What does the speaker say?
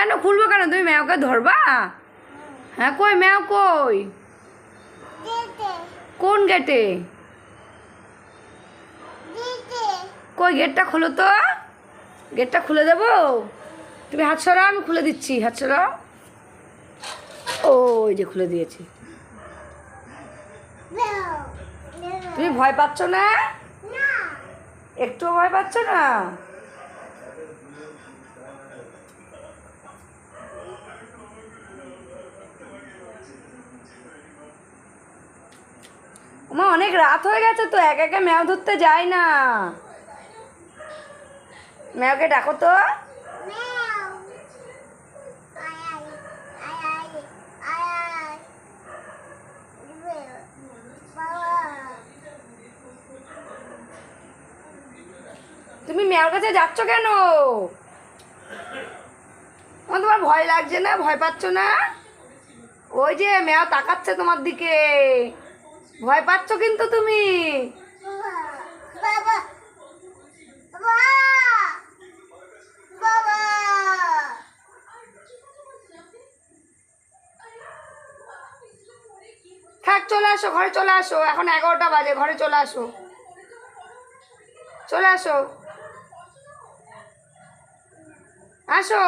কেন খুলবো কেন? তুমি ম্যাওকে ধরবা? হ্যাঁ, কই ম্যাও কই? কোন গেটে? কই গেটটা খোলো তো, গেটটা খুলে দেবো। তুমি হাত সরাও, আমি খুলে দিচ্ছি, হাত সরাও। ওই যে খুলে দিয়েছি। তুমি ভয় পাচ্ছ না? একটুও ভয় পাচ্ছ না? মা অনেক রাত হয়ে গেছে তো, একা একা ম্যাও ধরতে যাই না। ম্যাওকে ডাকো তো। তুমি ম্যাওর কাছে যাচ্ছ কেন? তোমার ভয় লাগছে না? ভয় পাচ্ছ না? ওই যে ম্যাও তাকাচ্ছে তোমার দিকে, ভয় পাচ্ছ কিন্তু তুমি। থাক, চলে আসো, ঘরে চলে আসো, এখন 11টা বাজে, ঘরে চলে আসো, চলে আসো, আসো।